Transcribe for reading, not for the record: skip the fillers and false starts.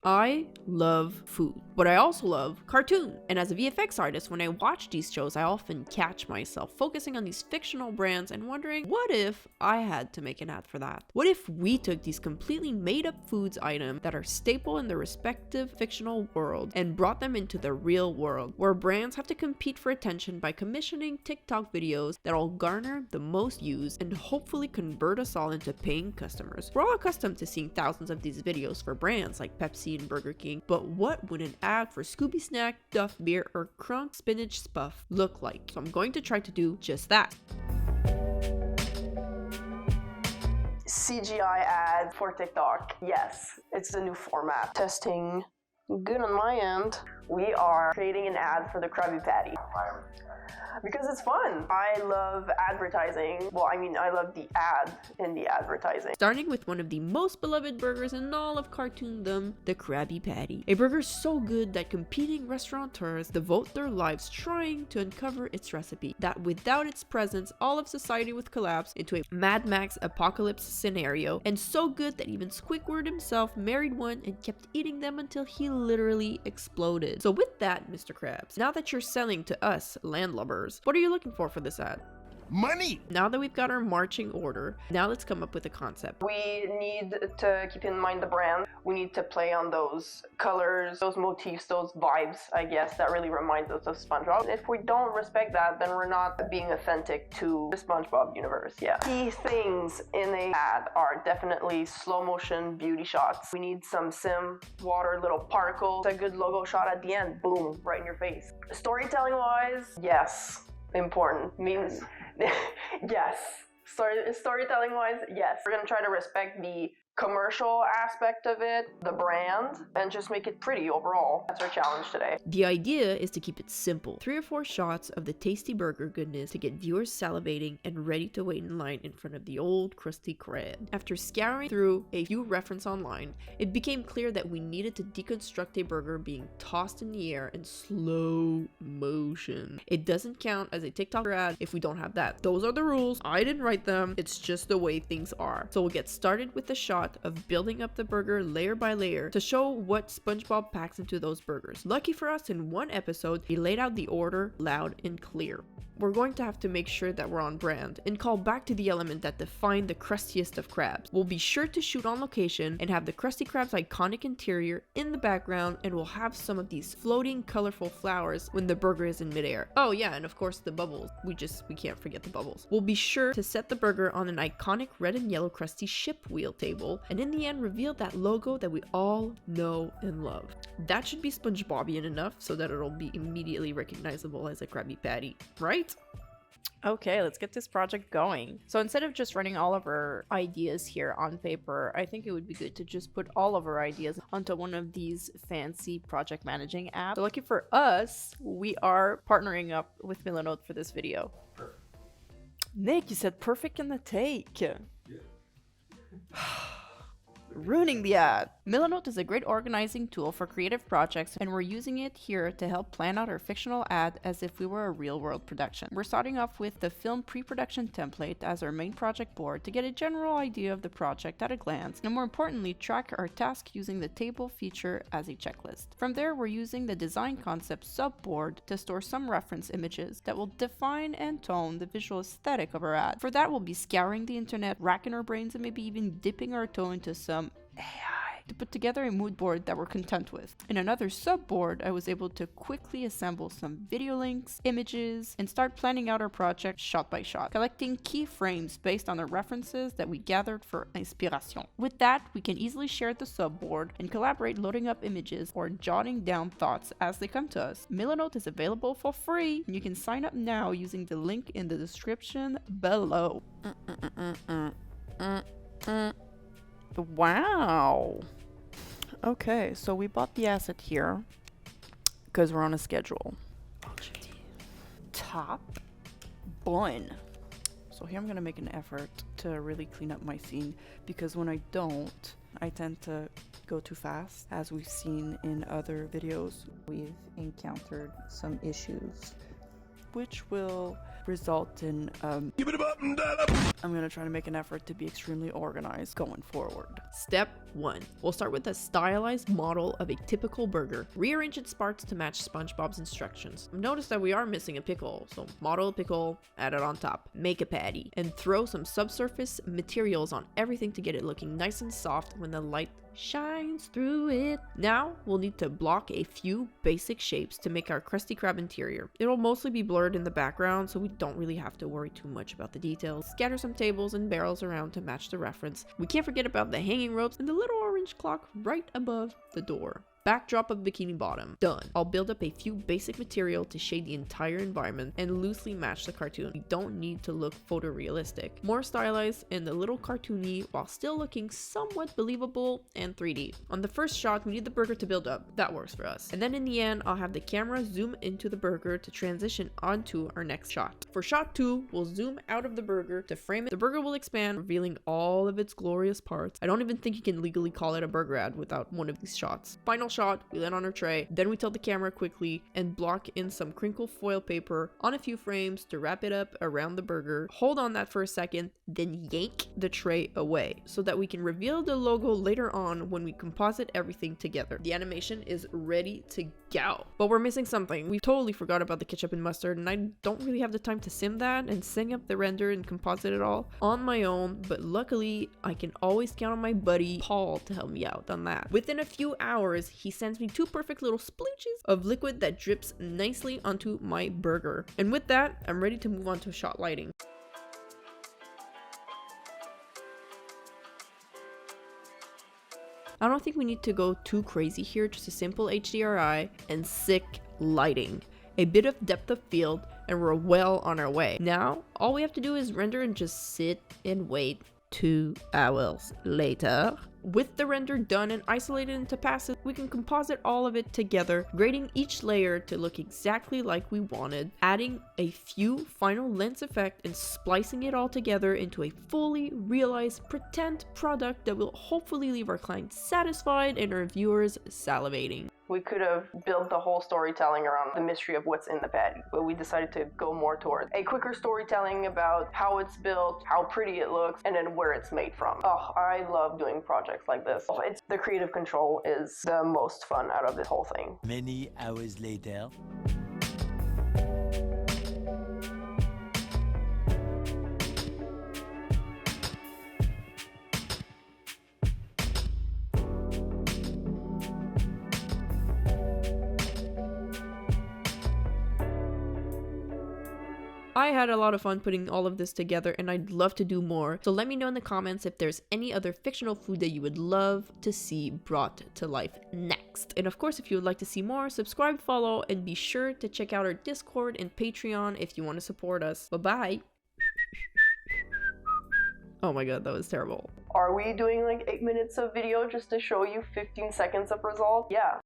I love food, but I also love cartoon. And as a VFX artist, when I watch these shows, I often catch myself focusing on these fictional brands and wondering, what if I had to make an ad for that? What if we took these completely made up foods items that are staple in their respective fictional world and brought them into the real world, where brands have to compete for attention by commissioning TikTok videos that'll garner the most views and hopefully convert us all into paying customers? We're all accustomed to seeing thousands of these videos for brands like Pepsi and Burger King, but what would an ad for Scooby Snack, Duff Beer, or Crunk Spinach Spuff look like? So I'm going to try to do just that. CGI ad for TikTok. Yes, it's the new format. Testing good on my end. We are creating an ad for the Krabby Patty. Because it's fun. I love advertising. Well, I mean, I love the ad in the advertising. Starting with one of the most beloved burgers in all of cartoondom, the Krabby Patty. A burger so good that competing restaurateurs devote their lives trying to uncover its recipe. That without its presence, all of society would collapse into a Mad Max apocalypse scenario. And so good that even Squidward himself married one and kept eating them until he literally exploded. So with that, Mr. Krabs, now that you're selling to us landlubbers, what are you looking for this ad? Money! Now that we've got our marching order, now let's come up with a concept. We need to keep in mind the brand. We need to play on those colors, those motifs, those vibes, I guess, that really reminds us of SpongeBob. If we don't respect that, then we're not being authentic to the SpongeBob universe, yeah. Key things in a ad are definitely slow motion beauty shots. We need some sim, water, little particles, a good logo shot at the end, boom, right in your face. Storytelling wise, yes, important. Means yes. Storytelling wise, yes. We're gonna try to respect the commercial aspect of it, the brand, and just make it pretty overall. That's our challenge today. The idea is to keep it simple. 3 or 4 shots of the tasty burger goodness to get viewers salivating and ready to wait in line in front of the old crusty crab. After scouring through a few references online, it became clear that we needed to deconstruct a burger being tossed in the air in slow motion. It doesn't count as a TikTok ad if we don't have that. Those are the rules. I didn't write them. It's just the way things are. So we'll get started with the shot of building up the burger layer by layer to show what SpongeBob packs into those burgers. Lucky for us, in one episode, he laid out the order loud and clear. We're going to have to make sure that we're on brand and call back to the element that defined the crustiest of crabs. We'll be sure to shoot on location and have the Krusty Krab's iconic interior in the background, and we'll have some of these floating colorful flowers when the burger is in midair. Oh yeah, and of course the bubbles. We can't forget the bubbles. We'll be sure to set the burger on an iconic red and yellow Krusty ship wheel table, and in the end reveal that logo that we all know and love. That should be SpongeBobian enough so that it'll be immediately recognizable as a Krabby Patty, right? Okay, let's get this project going. So instead of just running all of our ideas here on paper, I think it would be good to just put all of our ideas onto one of these fancy project managing apps. So lucky for us, we are partnering up with Milanote for this video. Perfect. Nick, you said perfect in the take. Yeah. Ruining the ad. Milanote is a great organizing tool for creative projects, and we're using it here to help plan out our fictional ad as if we were a real-world production. We're starting off with the film pre-production template as our main project board to get a general idea of the project at a glance, and more importantly, track our task using the table feature as a checklist. From there, we're using the design concept subboard to store some reference images that will define and tone the visual aesthetic of our ad. For that, we'll be scouring the internet, racking our brains, and maybe even dipping our toe into some AI to put together a mood board that we're content with. In another subboard, I was able to quickly assemble some video links, images, and start planning out our project shot by shot, collecting key frames based on the references that we gathered for inspiration. With that, we can easily share the subboard and collaborate loading up images or jotting down thoughts as they come to us. Milanote is available for free, and you can sign up now using the link in the description below. Wow. Okay, so we bought the asset here because we're on a schedule. Top bun. So here I'm going to make an effort to really clean up my scene, because when I don't, I tend to go too fast. As we've seen in other videos, we've encountered some issues which will result in I'm gonna try to make an effort to be extremely organized going forward. Step 1. We'll start with a stylized model of a typical burger. Rearrange its parts to match SpongeBob's instructions. Notice that we are missing a pickle, so model a pickle, add it on top. Make a patty, and throw some subsurface materials on everything to get it looking nice and soft when the light shines through it. Now we'll need to block a few basic shapes to make our Krusty Krab interior. It'll mostly be blurred in the background, so we don't really have to worry too much about the details. Scatter some tables and barrels around to match the reference. We can't forget about the hanging ropes and the little orange clock right above the door. Backdrop of Bikini Bottom. Done. I'll build up a few basic material to shade the entire environment and loosely match the cartoon. We don't need to look photorealistic. More stylized and a little cartoony while still looking somewhat believable and 3D. On the first shot, we need the burger to build up. That works for us. And then in the end, I'll have the camera zoom into the burger to transition onto our next shot. For shot 2, we'll zoom out of the burger to frame it. The burger will expand, revealing all of its glorious parts. I don't even think you can legally call it a burger ad without one of these shots. Final shot, we land on our tray, then we tilt the camera quickly and block in some crinkle foil paper on a few frames to wrap it up around the burger. Hold on that for a second, then yank the tray away so that we can reveal the logo later on when we composite everything together. The animation is ready to go. But we're missing something. We totally forgot about the ketchup and mustard, and I don't really have the time to sim that and sing up the render and composite it all on my own, but luckily I can always count on my buddy Paul to help me out on that. Within a few hours, he sends me 2 perfect little splooches of liquid that drips nicely onto my burger. And with that, I'm ready to move on to shot lighting. I don't think we need to go too crazy here, just a simple HDRI and sick lighting. A bit of depth of field and we're well on our way. Now, all we have to do is render and just sit and wait. 2 hours later. With the render done and isolated into passes, we can composite all of it together, grading each layer to look exactly like we wanted, adding a few final lens effects and splicing it all together into a fully realized pretend product that will hopefully leave our clients satisfied and our viewers salivating. We could have built the whole storytelling around the mystery of what's in the patty, but we decided to go more towards a quicker storytelling about how it's built, how pretty it looks, and then where it's made from. Oh, I love doing projects like this. The creative control is the most fun out of this whole thing. Many hours later. I had a lot of fun putting all of this together and I'd love to do more, so let me know in the comments if there's any other fictional food that you would love to see brought to life next. And of course, if you would like to see more, subscribe, follow, and be sure to check out our Discord and Patreon if you want to support us. Bye-bye! Oh my god, that was terrible. Are we doing like 8 minutes of video just to show you 15 seconds of result? Yeah.